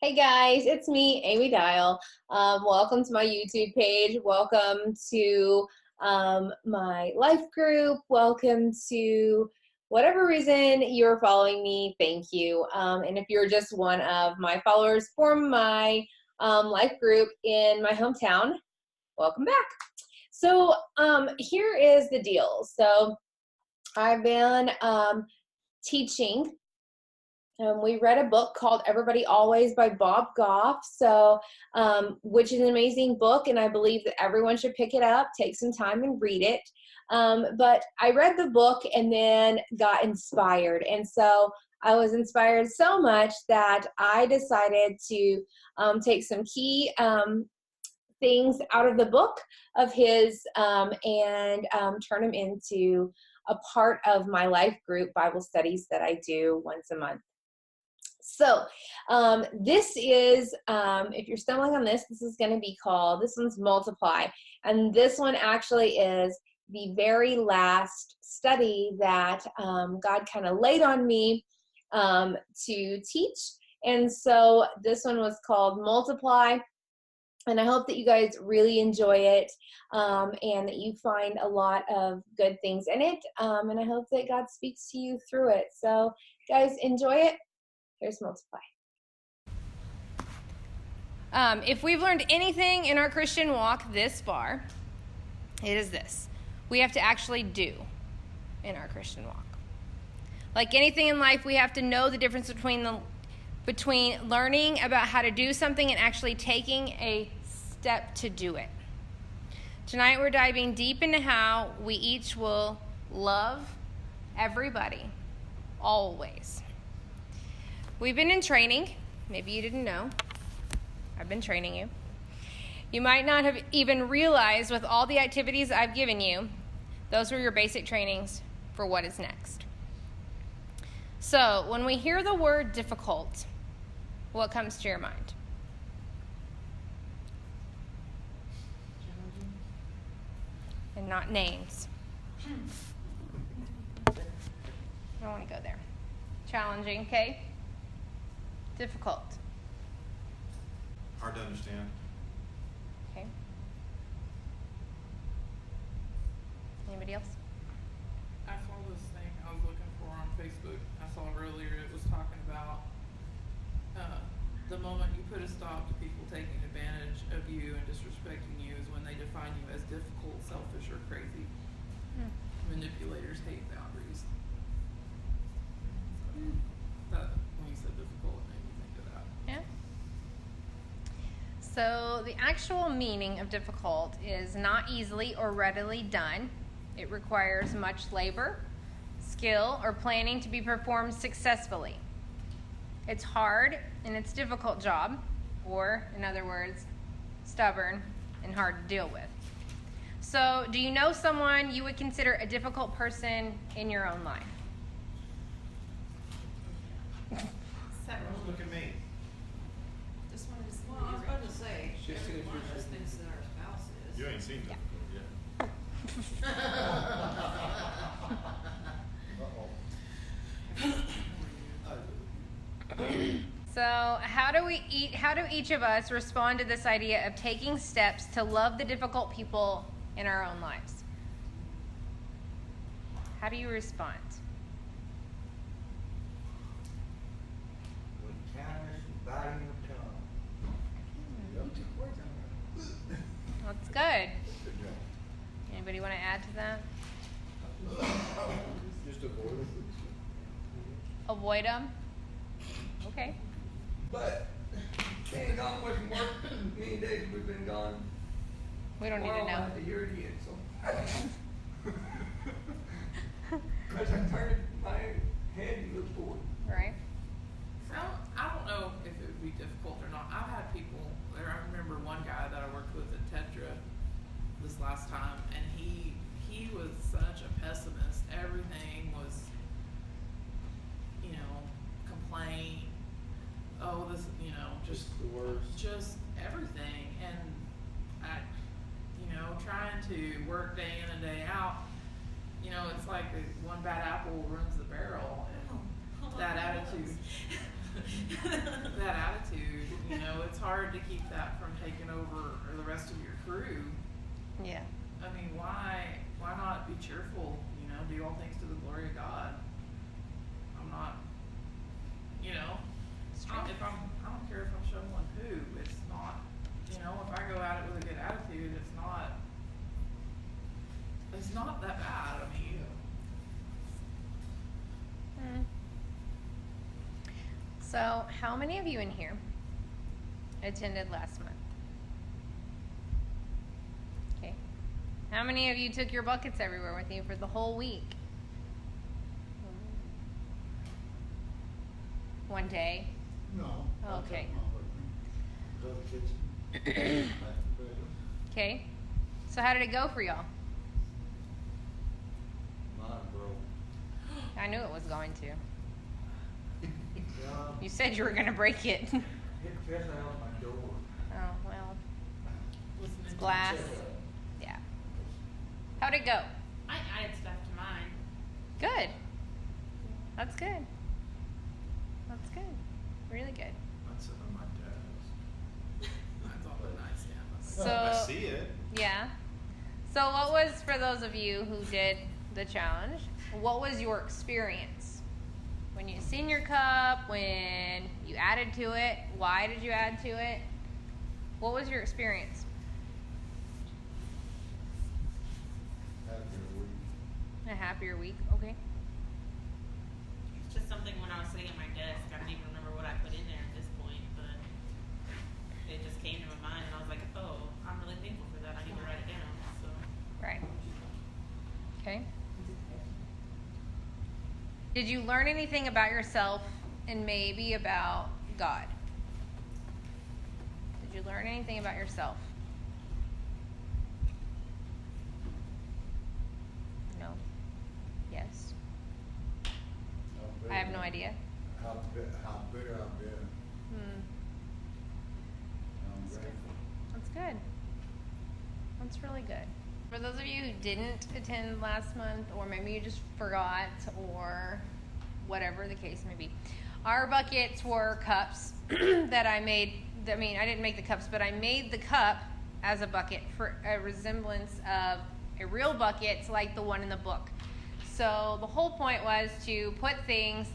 Hey guys, it's me, Amy Dial. Welcome to my YouTube page. Welcome to my life group. Welcome to whatever reason you're following me. Thank you. And if you're just one of my followers for my life group in my hometown, welcome back. So here is the deal. So I've been teaching. We read a book called Everybody Always by Bob Goff, which is an amazing book, and I believe that everyone should pick it up, take some time and read it. But I read the book and then got inspired, and so I was inspired so much that I decided to take some key things out of the book of his and turn them into a part of my life group Bible studies that I do once a month. So this is, if you're stumbling on this, this is going to be called, this one's Multiply. And this one actually is the very last study that God kind of laid on me to teach. And so this one was called Multiply. And I hope that you guys really enjoy it and that you find a lot of good things in it. And I hope that God speaks to you through it. So guys, enjoy it. Here's Multiply. If we've learned anything in our Christian walk this far, it is this. We have to actually do in our Christian walk. Like anything in life, we have to know the difference between learning about how to do something and actually taking a step to do it. Tonight we're diving deep into how we each will love everybody, always. We've been in training. Maybe you didn't know. I've been training you. You might not have even realized with all the activities I've given you, those were your basic trainings for what is next. So when we hear the word difficult, what comes to your mind? And not names. I don't want to go there. Challenging, okay? Difficult. Hard to understand. Okay. Anybody else? I saw this thing I was looking for on Facebook. I saw it earlier. It was talking about the moment you put a stop to people taking advantage of you and disrespecting you is when they define you as difficult, selfish, or crazy. Manipulators hate boundaries. That, when you said difficult, it made me think of that. Yeah. So the actual meaning of difficult is not easily or readily done. It requires much labor, skill, or planning to be performed successfully. It's hard and it's a difficult job, or in other words, stubborn and hard to deal with. So do you know someone you would consider a difficult person in your own life? Look at me. Just wanted to. Well, I was about to say, everyone just thinks that our spouse is. You ain't seen that yet. So how do each of us respond to this idea of taking steps to love the difficult people in our own lives? How do you respond? With kindness and biting your tongue. That's good. Anybody want to add to that? Just avoid it. Avoid them? Okay. But being gone wasn't work. Many days we've been gone. We don't need Well, to know. I had to hear it again, so. As I turned my head and looked forward. Right? So I don't know if it would be difficult or not. I've had people there. I remember one guy that I worked with at Tetra this last time, and he was such a pessimist. Everything was, complain. Oh, this, just the worst. just everything, and I, trying to work day in and day out. It's like one bad apple ruins the barrel, and that attitude hard to keep that from taking over the rest of your crew. Yeah. I mean, why not be cheerful? You know, do all things to the glory of God. I'm not, you know, I don't care if I'm showing one poo. It's not, you know, if I go at it with a good attitude, it's not that bad. I mean, So, how many of you in here attended last month? Okay. How many of you took your buckets everywhere with you for the whole week? One day? No. Okay. Go to the kitchen. Back to bed. Okay. So, how did it go for y'all? Mine broke. I knew it was going to. Yeah, You said you were going to break it. it fell out my door. Oh, well, listening it's to glass. Yeah. How'd it go? I added stuff to mine. Good. That's good. That's good. Really good. That's on my desk. That's on the nightstand. So, I see it. yeah. So, what was, for those of you who did the challenge, what was your experience? When you seen your cup, when you added to it, why did you add to it? What was your experience? Happier week. A happier week, okay. It's just something when I was sitting at my desk, I don't even remember what I put in there at this point, but it just came to my mind and I was like, oh, I'm really thankful for that. I need to write it down. So Right. Okay. Did you learn anything about yourself and maybe about God? Did you learn anything about yourself? No. Yes. I have no idea. How bitter I've been. I'm grateful. That's good. That's really good. For those of you who didn't attend last month, or maybe you just forgot, or whatever the case may be, our buckets were cups that I made. I mean, I didn't make the cups, but I made the cup as a bucket for a resemblance of a real bucket like the one in the book. So the whole point was to put things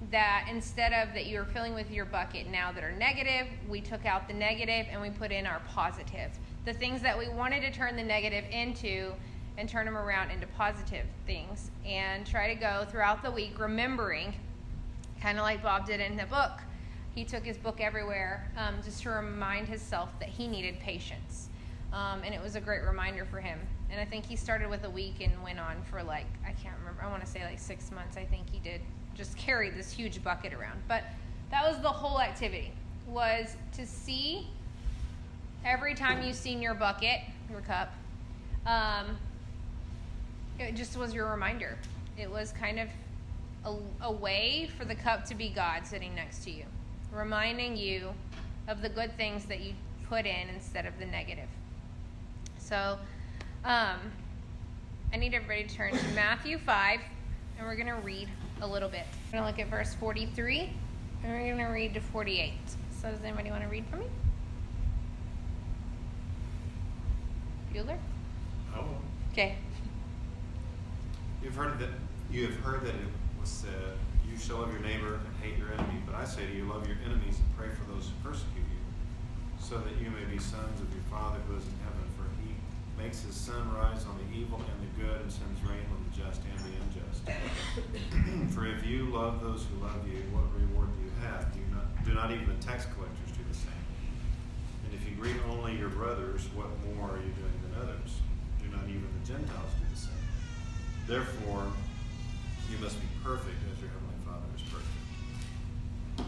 that instead of that you're filling with your bucket now that are negative, we took out the negative and we put in our positive. The things that we wanted to turn the negative into and turn them around into positive things, and try to go throughout the week remembering, kind of like Bob did in the book. He took his book everywhere just to remind himself that he needed patience. And it was a great reminder for him. And I think he started with a week and went on for like, I can't remember, I want to say like 6 months. I think he did just carry this huge bucket around. But that was the whole activity, was to see every time you seen your bucket, your cup, it just was your reminder. It was kind of a way for the cup to be God sitting next to you, reminding you of the good things that you put in instead of the negative. So, I need everybody to turn to Matthew 5, and we're going to read a little bit. We're going to look at verse 43, and we're going to read to 48. So does anybody want to read for me? Bueller? Oh. Okay. You have heard that it was said, "You shall love your neighbor and hate your enemy." But I say to you, love your enemies and pray for those who persecute you, so that you may be sons of your Father who is in heaven. For he makes his sun rise on the evil and the good, and sends rain on the just and the unjust. For if you love those who love you, what reward do you have? Do not even the tax collectors do the same? And if you greet only your brothers, what more are you doing than others? Do not even the Gentiles do the same? Therefore, you must be perfect as your heavenly Father is perfect.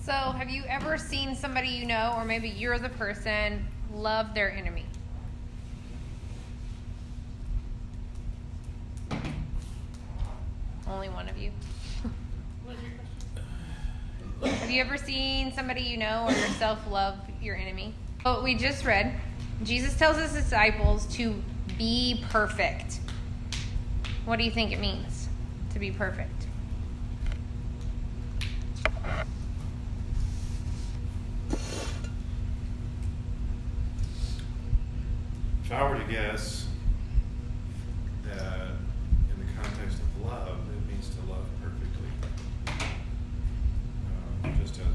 So, have you ever seen somebody you know, or maybe you're the person, love their enemy? Only one of you. what is your question? Have you ever seen somebody you know or yourself love your enemy? What we just read, Jesus tells his disciples to be perfect. What do you think it means to be perfect? guess that in the context of love, it means to love perfectly. Just as a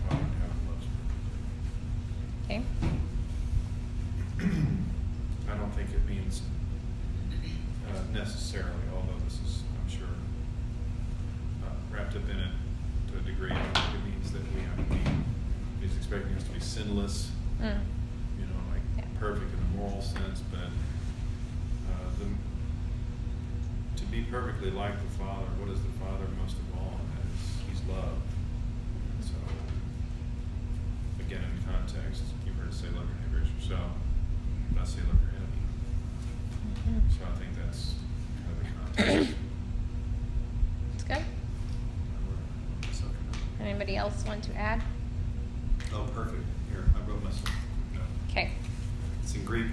Father in heaven loves perfectly. Okay. I don't think it means necessarily, although this is, I'm sure, wrapped up in it to a degree. I don't think it means that we have to be, he's expecting us to be sinless, like perfect in a moral sense, but to be perfectly like the Father, what is the Father most of all? And that is, he's love. And so, again, in context, you've heard it say love your neighbor as yourself, but I say love your enemy. So I think that's kind of the context. That's good. Anybody else want to add? Oh, perfect. Here, I wrote myself. No. Okay. It's in Greek,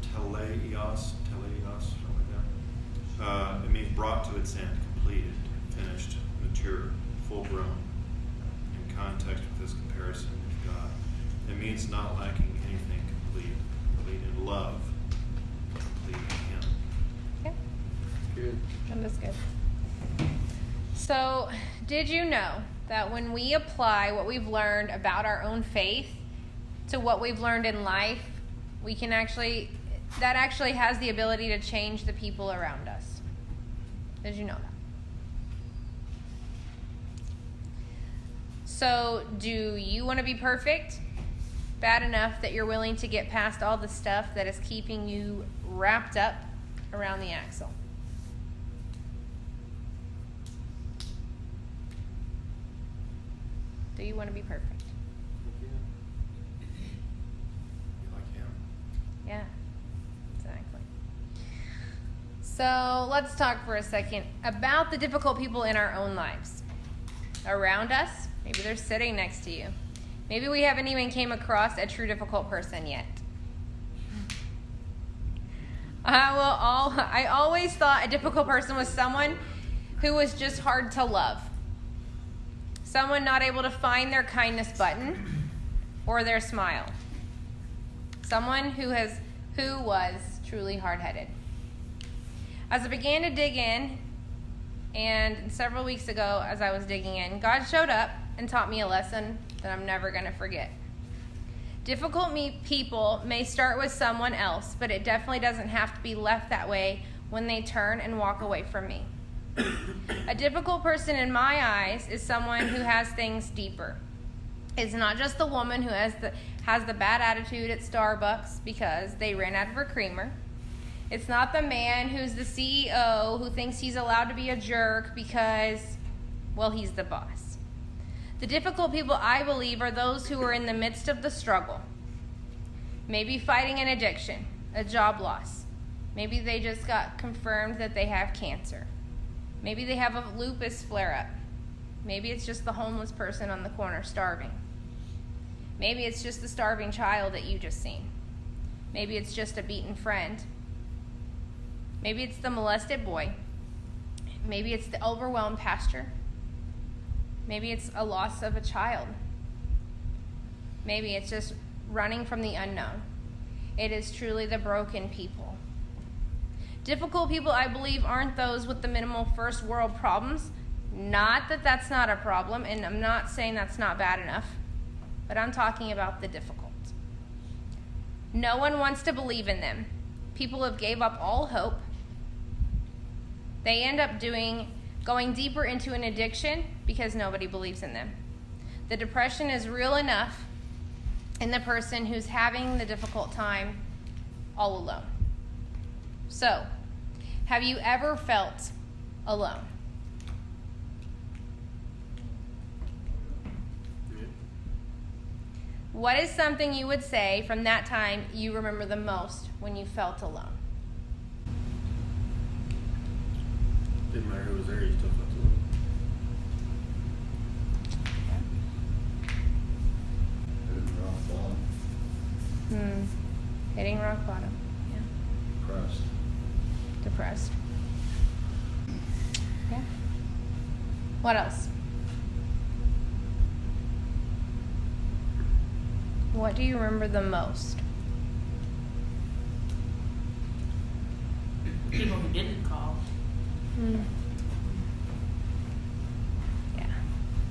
teleios, something like that. It means brought to its end, completed, finished, mature, full grown. In context with this comparison with God, it means not lacking anything, complete in love, complete in Him. Okay. Good. That is good. So, did you know that when we apply what we've learned about our own faith to what we've learned in life, we can that actually has the ability to change the people around us? Did you know that? So, do you want to be perfect? Bad enough that you're willing to get past all the stuff that is keeping you wrapped up around the axle? Do you want to be perfect? You like Him? Yeah, exactly. So let's talk for a second about the difficult people in our own lives. Around us, maybe they're sitting next to you. Maybe we haven't even came across a true difficult person yet. I always thought a difficult person was someone who was just hard to love. Someone not able to find their kindness button or their smile. Someone who was truly hard-headed. As I began to dig in, and several weeks ago as I was digging in, God showed up and taught me a lesson that I'm never going to forget. Difficult people may start with someone else, but it definitely doesn't have to be left that way when they turn and walk away from me. A difficult person in my eyes is someone who has things deeper. It's not just the woman who has the bad attitude at Starbucks because they ran out of her creamer. It's not the man who's the CEO who thinks he's allowed to be a jerk because, well, he's the boss. The difficult people, I believe, are those who are in the midst of the struggle. Maybe fighting an addiction, a job loss. Maybe they just got confirmed that they have cancer. Maybe they have a lupus flare-up. Maybe it's just the homeless person on the corner starving. Maybe it's just the starving child that you just seen. Maybe it's just a beaten friend. Maybe it's the molested boy. Maybe it's the overwhelmed pastor. Maybe it's a loss of a child. Maybe it's just running from the unknown. It is truly the broken people. Difficult people, I believe, aren't those with the minimal first world problems. Not that that's not a problem, and I'm not saying that's not bad enough, but I'm talking about the difficult. No one wants to believe in them. People have gave up all hope. They end up going deeper into an addiction because nobody believes in them. The depression is real enough in the person who's having the difficult time all alone. So, have you ever felt alone? What is something you would say from that time you remember the most when you felt alone? Didn't matter who was there, you still felt alone. Hitting rock bottom. Yeah. Depressed. Yeah. What else? What do you remember the most? people who didn't call. Yeah,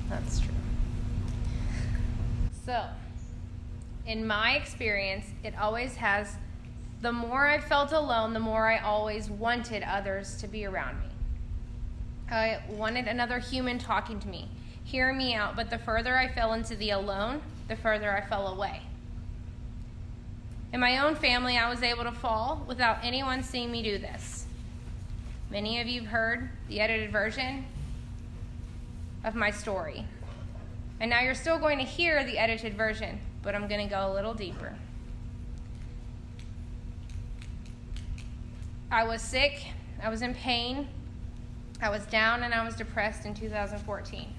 that's true. So, in my experience, it always has, the more I felt alone, the more I always wanted others to be around me. I wanted another human talking to me, hearing me out, but the further I fell into the alone, the further I fell away. In my own family, I was able to fall without anyone seeing me do this. Many of you have heard the edited version of my story. And now you're still going to hear the edited version, but I'm going to go a little deeper. I was sick, I was in pain, I was down, and I was depressed in 2014.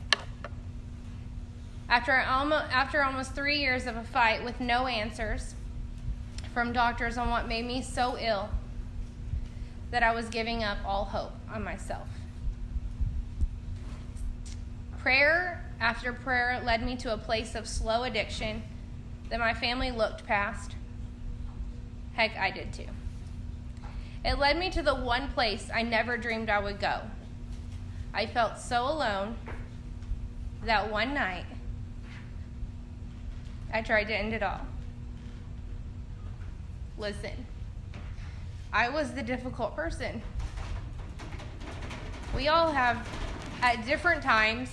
After almost 3 years of a fight with no answers from doctors on what made me so ill that I was giving up all hope on myself. Prayer after prayer led me to a place of slow addiction that my family looked past. Heck, I did too. It led me to the one place I never dreamed I would go. I felt so alone that one night I tried to end it all. Listen, I was the difficult person. We all have at different times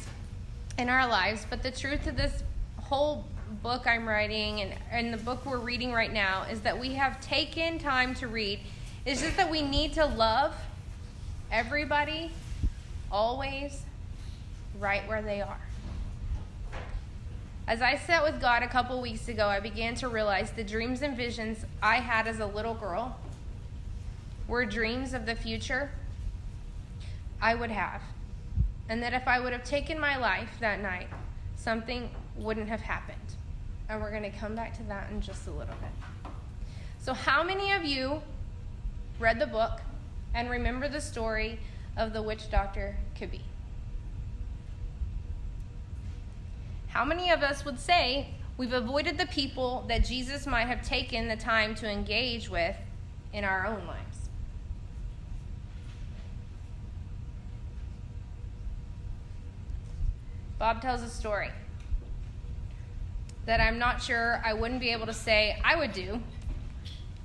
in our lives, but the truth of this whole book I'm writing and the book we're reading right now is that we have taken time to read. It's just that we need to love everybody always right where they are. As I sat with God a couple weeks ago, I began to realize the dreams and visions I had as a little girl were dreams of the future I would have. And that if I would have taken my life that night, something wouldn't have happened. And we're going to come back to that in just a little bit. So how many of you read the book and remember the story of the witch doctor Kabi? How many of us would say we've avoided the people that Jesus might have taken the time to engage with in our own lives? Bob tells a story that I'm not sure I wouldn't be able to say I would do.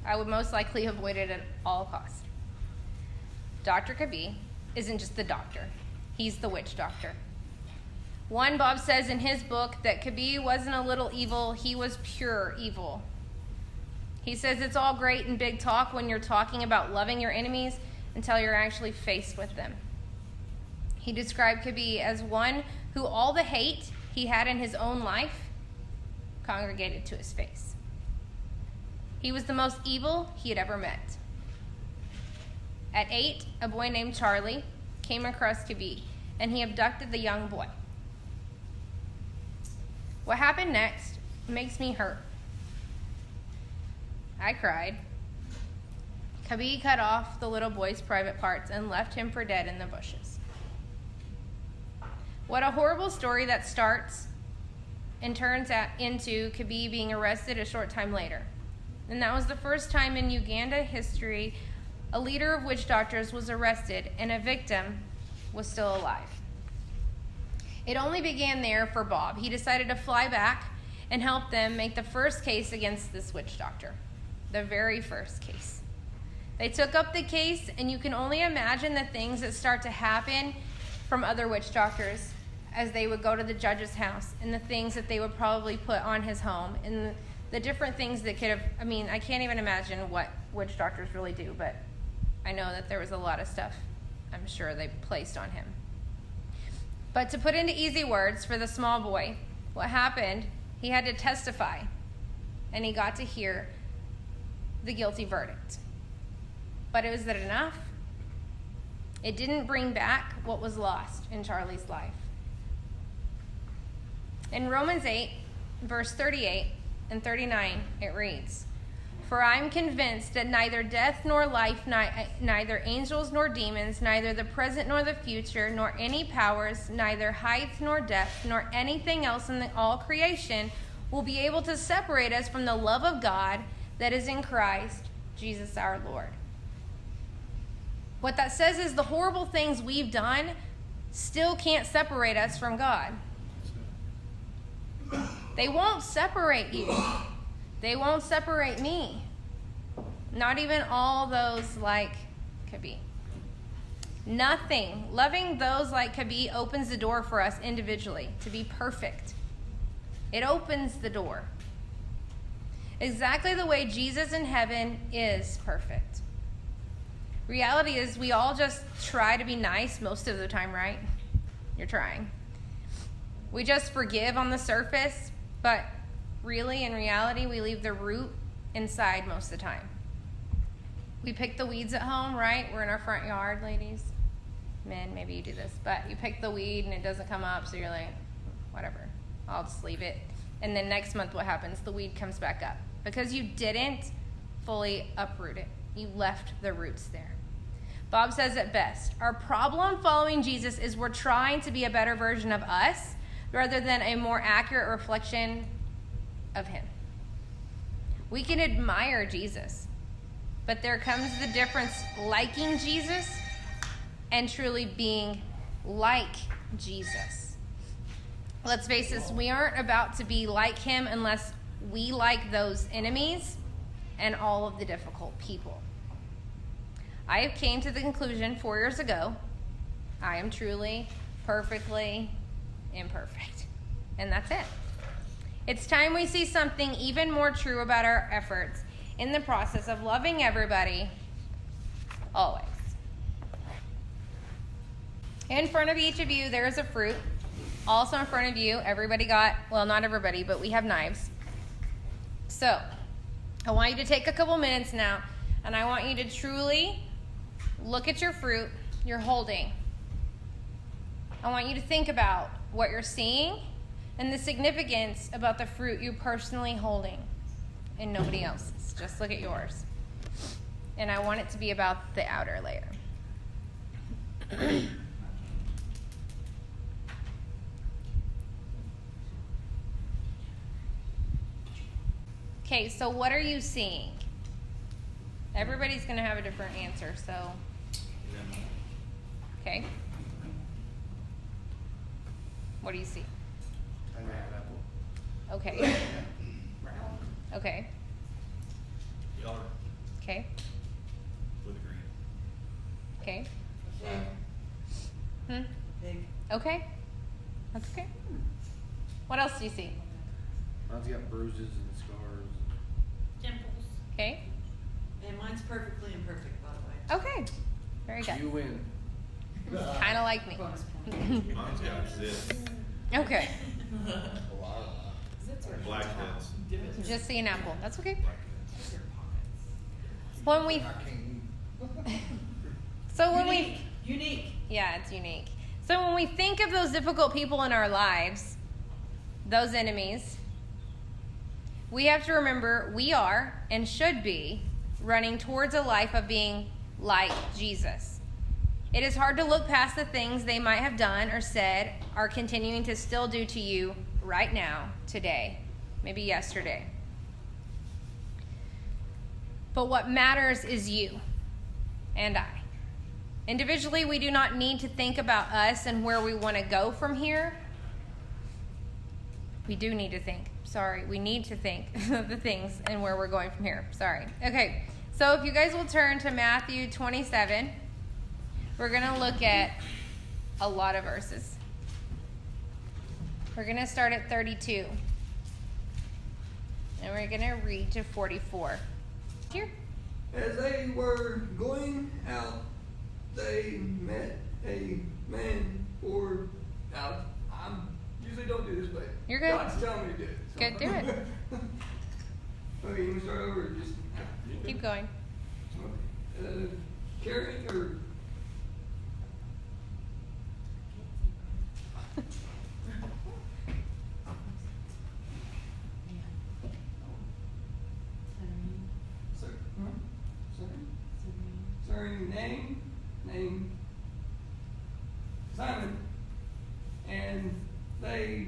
I would most likely avoid it at all costs. Dr. Kabi isn't just the doctor. He's the witch doctor. One, Bob says in his book that Kabi wasn't a little evil, he was pure evil. He says it's all great and big talk when you're talking about loving your enemies until you're actually faced with them. He described Kabi as one who all the hate he had in his own life congregated to his face. He was the most evil he had ever met. At 8, a boy named Charlie came across Kabi, and he abducted the young boy. What happened next makes me hurt. I cried. Kabi cut off the little boy's private parts and left him for dead in the bushes. What a horrible story that starts and turns into Kabi being arrested a short time later. And that was the first time in Uganda history a leader of witch doctors was arrested and a victim was still alive. It only began there for Bob. He decided to fly back and help them make the first case against this witch doctor. The very first case. They took up the case, and you can only imagine the things that start to happen from other witch doctors as they would go to the judge's house, and the things that they would probably put on his home, and the different things that could have, I can't even imagine what witch doctors really do, but I know that there was a lot of stuff I'm sure they placed on him. But to put into easy words for the small boy, what happened, he had to testify, and he got to hear the guilty verdict. But was it enough? It didn't bring back what was lost in Charlie's life. In Romans 8, verse 38 and 39, it reads, "For I am convinced that neither death nor life, neither angels nor demons, neither the present nor the future, nor any powers, neither height nor depth, nor anything else in all creation will be able to separate us from the love of God that is in Christ Jesus our Lord." What that says is the horrible things we've done still can't separate us from God. They won't separate you. They won't separate me. Not even all those like Kabi. Nothing. Loving those like Kabi opens the door for us individually to be perfect. It opens the door. Exactly the way Jesus in heaven is perfect. Reality is we all just try to be nice most of the time, right? You're trying. We just forgive on the surface, but really in reality we leave the root inside most of the time. We pick the weeds at home, right? We're in our front yard, ladies. Men, maybe you do this, but you pick the weed and it doesn't come up, so you're like, whatever, I'll just leave it. And then next month what happens? The weed comes back up because you didn't fully uproot it. You left the roots there. Bob says it best. Our problem following Jesus is we're trying to be a better version of us rather than a more accurate reflection of him. We can admire Jesus, but there comes the difference liking Jesus and truly being like Jesus. Let's face this, we aren't about to be like him unless we like those enemies and all of the difficult people. I came to the conclusion 4 years ago, I am truly, perfectly imperfect. And that's it. It's time we see something even more true about our efforts in the process of loving everybody, always. In front of each of you, there is a fruit. Also in front of you, everybody got, well, not everybody, but we have knives. So, I want you to take a couple minutes now, and I want you to truly look at your fruit you're holding. I want you to think about what you're seeing and the significance about the fruit you're personally holding and nobody else's. Just look at yours. And I want it to be about the outer layer. Okay, so what are you seeing? Everybody's going to have a different answer, so. Okay. What do you see? Okay. Okay. Yellow Okay. with green. Okay. Big. Okay. That's okay. What else do you see? Mine's got bruises and scars. Dimples. Okay. And mine's perfectly imperfect, by the way. Okay. Very good. You win. Kind of like me. Mine's got zits, Okay. blackheads. Just see an apple. That's okay. Blackheads. When we, so when we, Unique. yeah, it's unique. So when we think of those difficult people in our lives, those enemies, we have to remember we are and should be running towards a life of being like Jesus. It is hard to look past the things they might have done or said or continuing to still do to you right now, today, maybe yesterday. But what matters is you and I. Individually, we do not need to think about us and where we want to go from here. We do need to think. Sorry, we need to think of the things and where we're going from here. Sorry. Okay, so if you guys will turn to Matthew 27, we're going to look at a lot of verses. We're going to start at 32. And we're going to read to 44. Here. As they were going out, they met a man, or I usually don't do this, but You're good. God's telling me to do it. So. Good, do it. Okay, you want to start over? Or just Keep going. carrying or. Name Simon, and they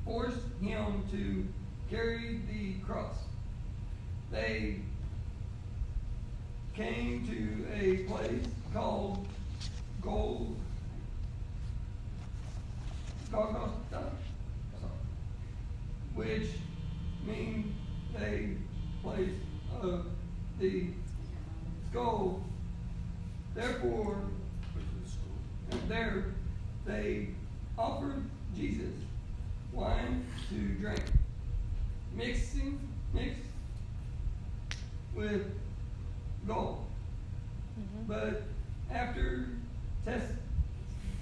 forced him to carry the cross. They came to a place called Golgotha, which means a place of the skull. Therefore, there they offered Jesus wine to drink, mixed with gall. But after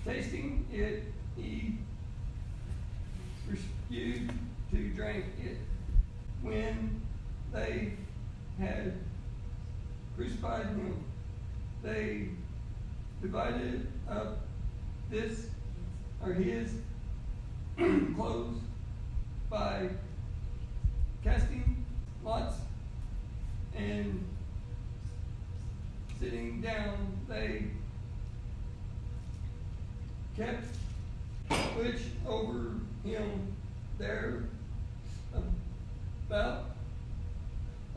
tasting it, he refused to drink it. When they had crucified him, they divided up his clothes by casting lots, and sitting down, they kept which over him there about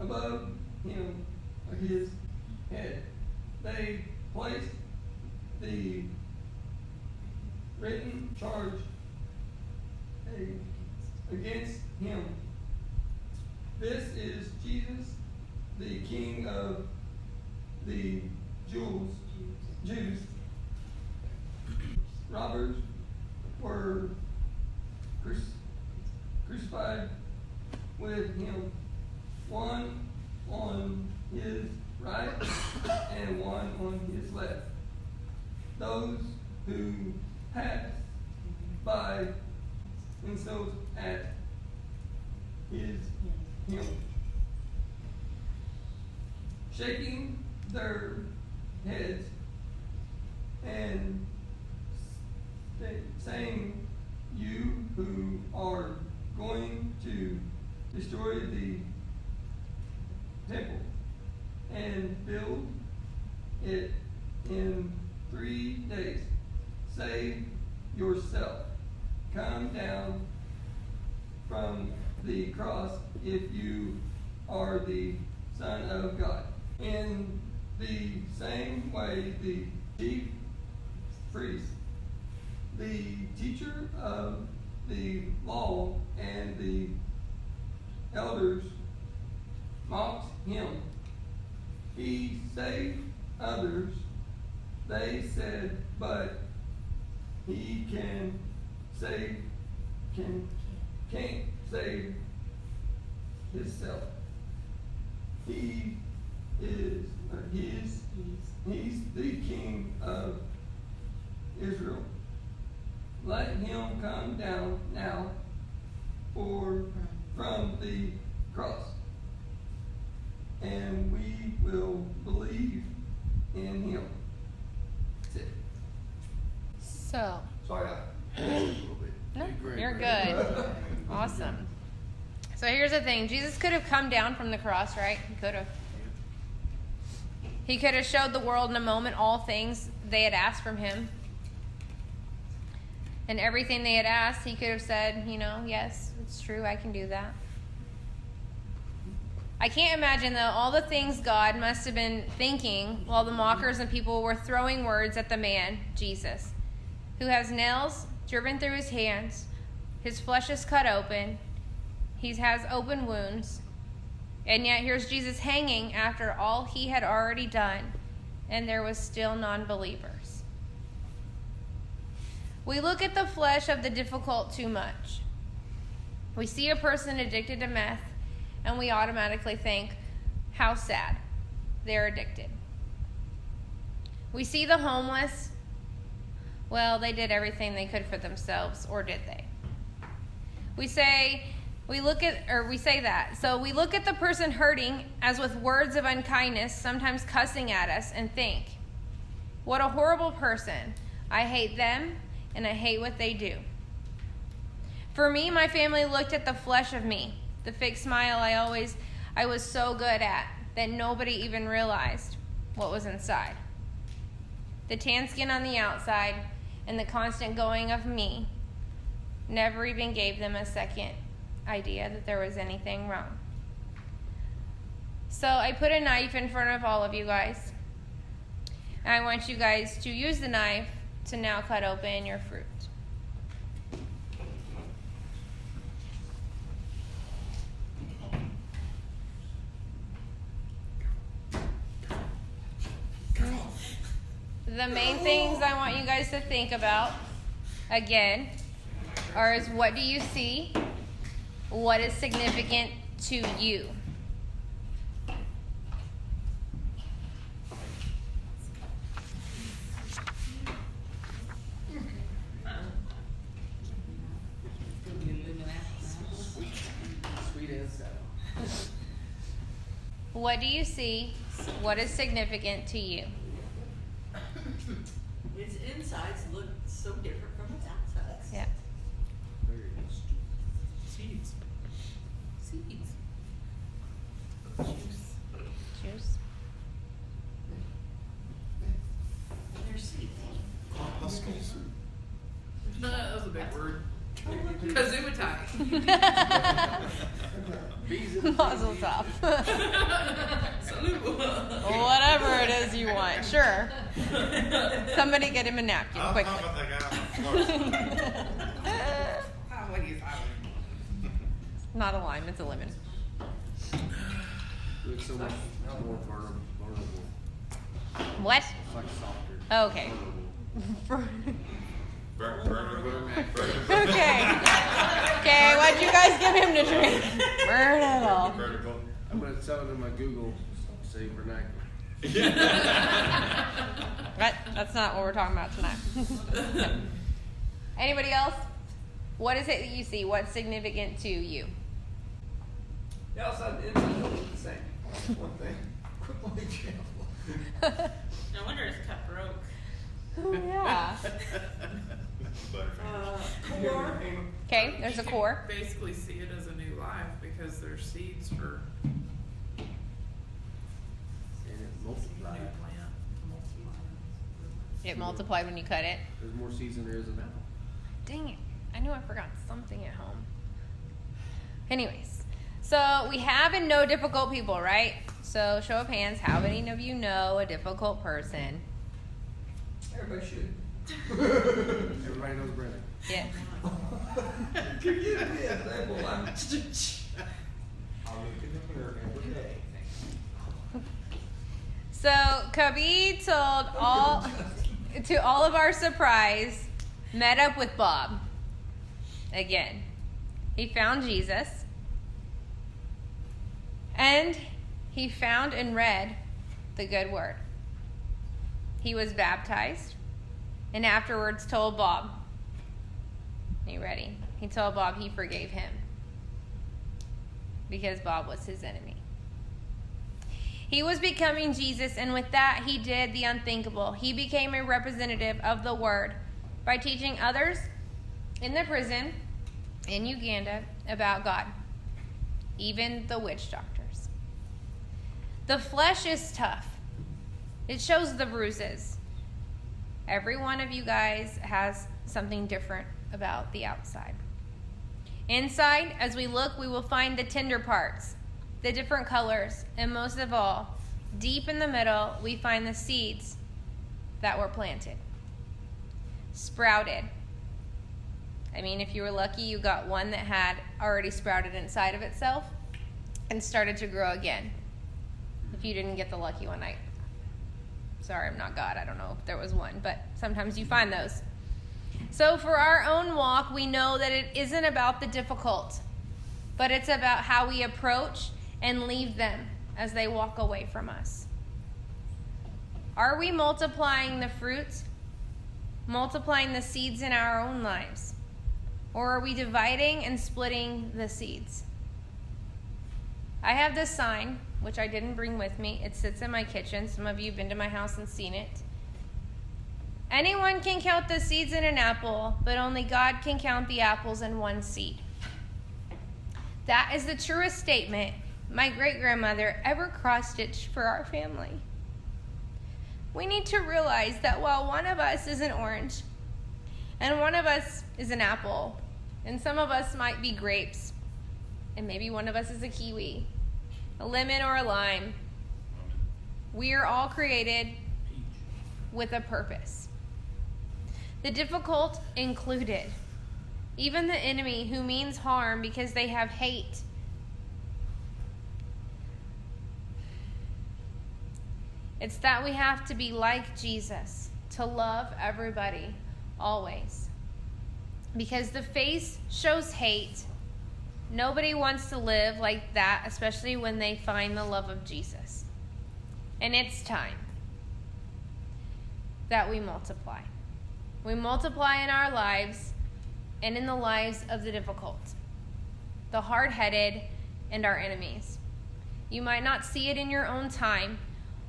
above him his head. They placed the written charge against him. This is Jesus, the King of the Jews. Robbers were crucified with him, one on his right and one on his left. Those who passed by themselves at him, shaking their heads and saying, "You who are going to destroy the temple and build it in 3 days, save yourself. Come down from the cross if you are the Son of God." In the same way, the chief priest, the teacher of the law, and the elders mocked him. He saved others, they said, but he can't save himself. He's the King of Israel. Let him come down now from the cross, and we will believe in him. That's it. So, Sorry, I a little bit. no, Great, you're great. good. Awesome. So here's the thing. Jesus could have come down from the cross, right? He could have. He could have showed the world in a moment all things they had asked from him. And everything they had asked, he could have said, yes, it's true, I can do that. I can't imagine, though, all the things God must have been thinking while the mockers and people were throwing words at the man, Jesus, who has nails driven through his hands, his flesh is cut open, he has open wounds, and yet here's Jesus hanging after all he had already done, and there was still non-believers. We look at the flesh of the difficult too much. We see a person addicted to meth, and we automatically think, how sad, they're addicted. We see the homeless, well, they did everything they could for themselves, or did they? We say that. So we look at the person hurting as with words of unkindness, sometimes cussing at us, and think, what a horrible person. I hate them, and I hate what they do. For me, my family looked at the flesh of me, the fake smile I was so good at that nobody even realized what was inside. The tan skin on the outside and the constant going of me never even gave them a second idea that there was anything wrong. So I put a knife in front of all of you guys. And I want you guys to use the knife to now cut open your fruit. The main things I want you guys to think about, again, is what do you see? What is significant to you? What do you see? What is significant to you? Its insides look so different from its outsides. Yeah. There it is. Seeds. Seeds. Juice. They're seeds. Corpuscles. No, that was a big word. Gesundheit. Mazel tov. Salute. Whatever it is you want. Sure. Somebody get him a napkin How quickly. about that guy on the floor? What is that? Not a lime, it's a lemon. It's so much more vulnerable. What? It's like softer. Okay. Burn. Okay. Okay, what'd you guys give him to drink? Burn it all. Vertical. I'm gonna tell it in my Google, say vernacular. That's not what we're talking about tonight. Anybody else? What is it that you see? What's significant to you? The outside and the inside don't look the same. That's one thing. Quit playing careful. No wonder his cup broke. Yeah. Core. Okay, there's a core. Basically see it as a new life because there's seeds for And it new multiplies. plant. It multiplied when you cut it. There's more seeds than there is an apple. Dang it. I knew I forgot something at home. Anyways, so we have and know difficult people, right? So show of hands, how many of you know a difficult person? Everybody should. Everybody knows Brandon. Yeah. Give me an example. I look in the mirror every day. So Kabi told to all of our surprise, met up with Bob. Again. He found Jesus. And he found and read the good word. He was baptized and afterwards told Bob, are you ready? He told Bob he forgave him because Bob was his enemy. He was becoming Jesus, and with that, he did the unthinkable. He became a representative of the word by teaching others in the prison in Uganda about God, even the witch doctors. The flesh is tough. It shows the bruises. Every one of you guys has something different about the outside. Inside, as we look, we will find the tender parts, the different colors, and most of all, deep in the middle, we find the seeds that were planted, sprouted. I mean, if you were lucky, you got one that had already sprouted inside of itself and started to grow again. If you didn't get the lucky one, sorry, I'm not God. I don't know if there was one, but sometimes you find those. So for our own walk, we know that it isn't about the difficult, but it's about how we approach and leave them as they walk away from us. Are we multiplying the fruit, multiplying the seeds in our own lives? Or are we dividing and splitting the seeds? I have this sign, which I didn't bring with me. It sits in my kitchen. Some of you have been to my house and seen it. Anyone can count the seeds in an apple, but only God can count the apples in one seed. That is the truest statement my great-grandmother ever cross-stitched for our family. We need to realize that while one of us is an orange, and one of us is an apple, and some of us might be grapes, and maybe one of us is a kiwi, a lemon or a lime. We are all created with a purpose. The difficult included. Even the enemy who means harm because they have hate. It's that we have to be like Jesus, to love everybody, always. Because the face shows hate. Nobody wants to live like that, especially when they find the love of Jesus. And it's time that we multiply. We multiply in our lives and in the lives of the difficult, the hard-headed, and our enemies. You might not see it in your own time,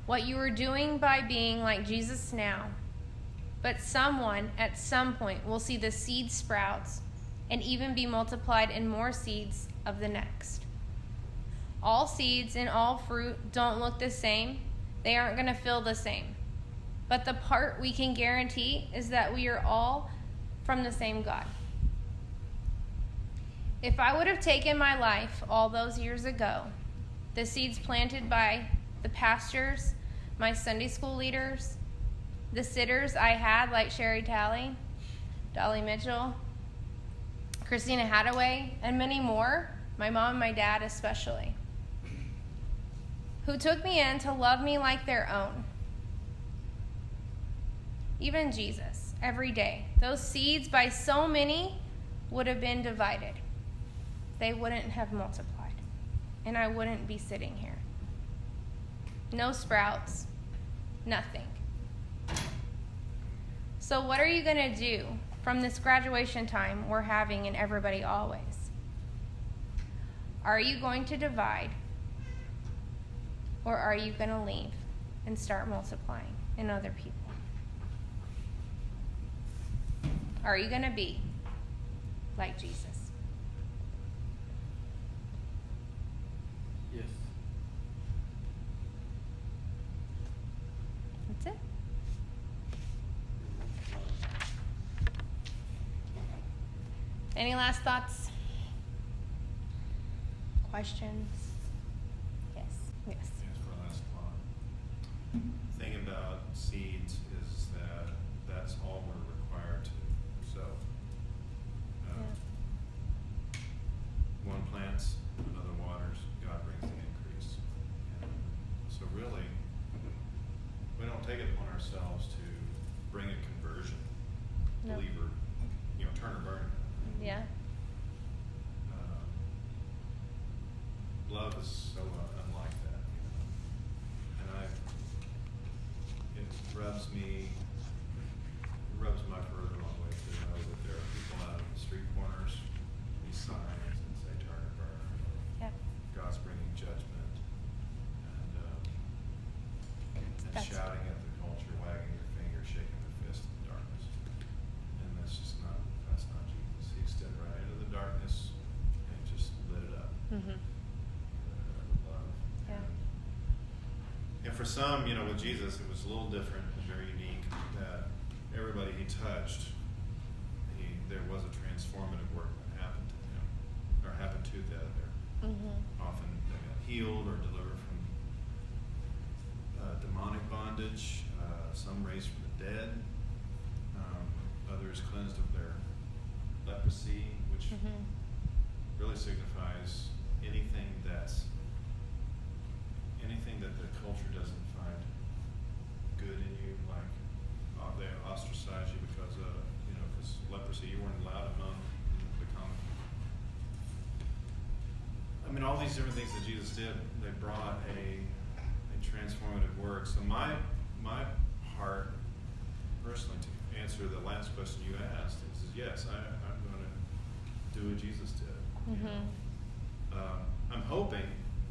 what you are doing by being like Jesus now, but someone at some point will see the seed sprouts and even be multiplied in more seeds of the next. All seeds and all fruit don't look the same. They aren't going to feel the same. But the part we can guarantee is that we are all from the same God. If I would have taken my life all those years ago, the seeds planted by the pastors, my Sunday school leaders, the sitters I had like Sherry Talley, Dolly Mitchell, Christina Hadaway, and many more, my mom and my dad especially, who took me in to love me like their own. Even Jesus, every day. Those seeds by so many would have been divided. They wouldn't have multiplied. And I wouldn't be sitting here. No sprouts, nothing. So what are you going to do from this graduation time we're having in Everybody Always? Are you going to divide? Or are you going to leave and start multiplying in other people? Are you going to be like Jesus? Yes. That's it. Any last thoughts? Questions? Yes. Yes. Yes, for last thought. Thing about seeds is that that's all we're required to sow. One plants, another waters, God brings the increase. And so really, we don't take it upon ourselves to bring a conversion, No. believer, turn or burn. Yeah. Love is so unlike that, and it rubs my fur the wrong way to know that there are people out on the street corners, these signs that say turn or burn. Yep. God's bringing judgment, and That's- shouting at the culture, wagging your finger, shaking the fist in the darkness. And that's not Jesus. He stepped right into the darkness and just lit it up. Mm-hmm. Love. Yeah. And for some, with Jesus, it was a little different and very unique that everybody he touched, there was a transformative work that happened to him, or happened to them. Mm-hmm. Often they got healed or delivered from demonic bondage, some raised from the dead, others cleansed of their leprosy, which Mm-hmm. really signifies anything that the culture doesn't find good in you, like they ostracize you because leprosy, you weren't allowed among the common. All these different things that Jesus did, they brought a transformative work. So my heart, personally, to answer the last question you asked, is yes, I'm going to do what Jesus did. Mm-hmm. I'm hoping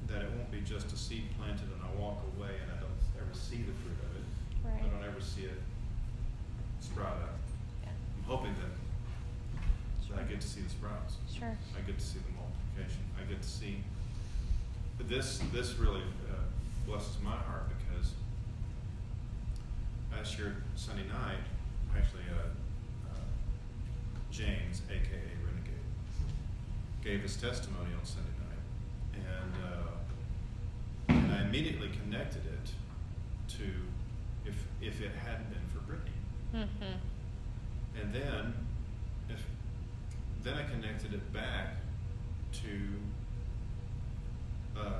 that it won't be just a seed planted and I walk away and I don't ever see the fruit of it. Right. I don't ever see it sprout up. Yeah. I'm hoping that I get to see the sprouts. Sure. I get to see the multiplication. I get to see. But this really blesses my heart because I shared Sunday night, actually, James, aka Renegade, gave his testimony on Sunday night, and immediately connected it to if it hadn't been for Brittany. Mm-hmm. And then I connected it back to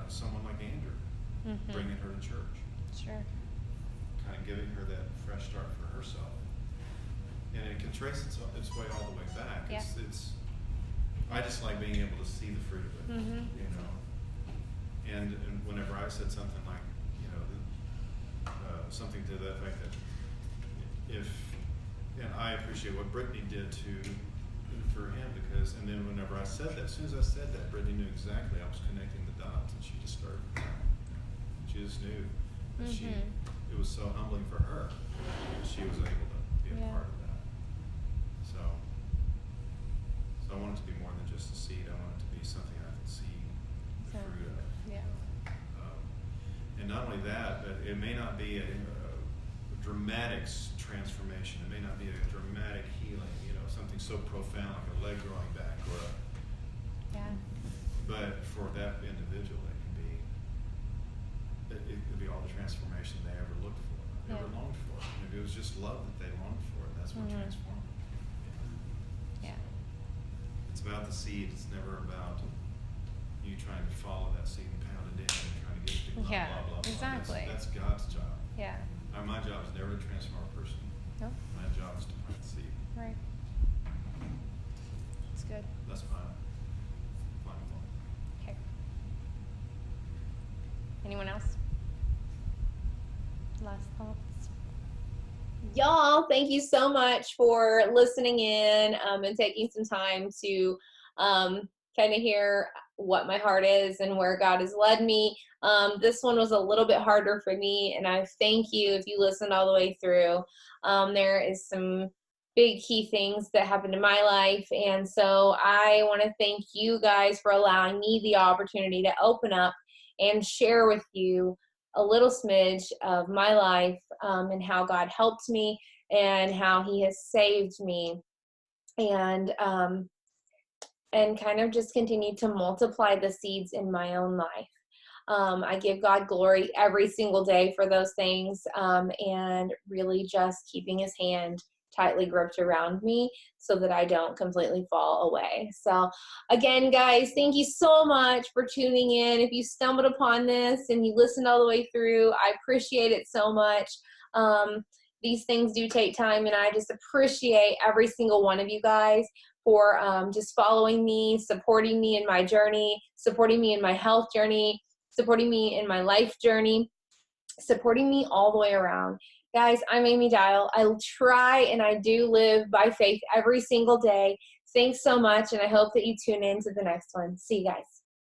someone like Andrew, Mm-hmm. bringing her to church, Sure. kind of giving her that fresh start for herself. And it can trace its way all the way back. Yeah. I just like being able to see the fruit of it, Mm-hmm. you know. And whenever I said something like, you know, something to the effect that and I appreciate what Brittany did for him, because, and then whenever I said that, as soon as I said that, Brittany knew exactly I was connecting the dots, and she just started, she just knew that Mm-hmm. it was so humbling for her that she was able to be a Yeah. part of that. So I want it to be more than just a seed. I want it to be something I can see the So, fruit of. yeah. And not only that, but it may not be a dramatic transformation. It may not be a dramatic healing, you know, something so profound like a leg growing back, Yeah. but for that individual, it could be all the transformation they ever looked for, ever Yeah. longed for. Maybe it was just love that they longed for, and that's what Mhm. transformed them. Yeah. It's about the seed. It's never about you trying to follow that seed and pound it in and trying to get it to blah, Yeah, blah, blah, blah. exactly. That's God's job. Yeah. My job is never to transform a person. Nope. My job is to plant the seed. Right. That's good. That's my final thought. Okay. Anyone else? Last thoughts? Y'all, thank you so much for listening in and taking some time to kind of hear what my heart is and where God has led me. This one was a little bit harder for me, and I thank you if you listened all the way through. There is some big key things that happened in my life, and so I want to thank you guys for allowing me the opportunity to open up and share with you a little smidge of my life and how God helped me and how he has saved me, and kind of just continue to multiply the seeds in my own life. I give God glory every single day for those things, and really just keeping his hand tightly gripped around me so that I don't completely fall away. So again, guys, thank you so much for tuning in. If you stumbled upon this and you listened all the way through, I appreciate it so much. These things do take time, and I just appreciate every single one of you guys for just following me, supporting me in my journey, supporting me in my health journey, supporting me in my life journey, supporting me all the way around. Guys, I'm Amy Dial. I try and I do live by faith every single day. Thanks so much, and I hope that you tune in to the next one. See you guys.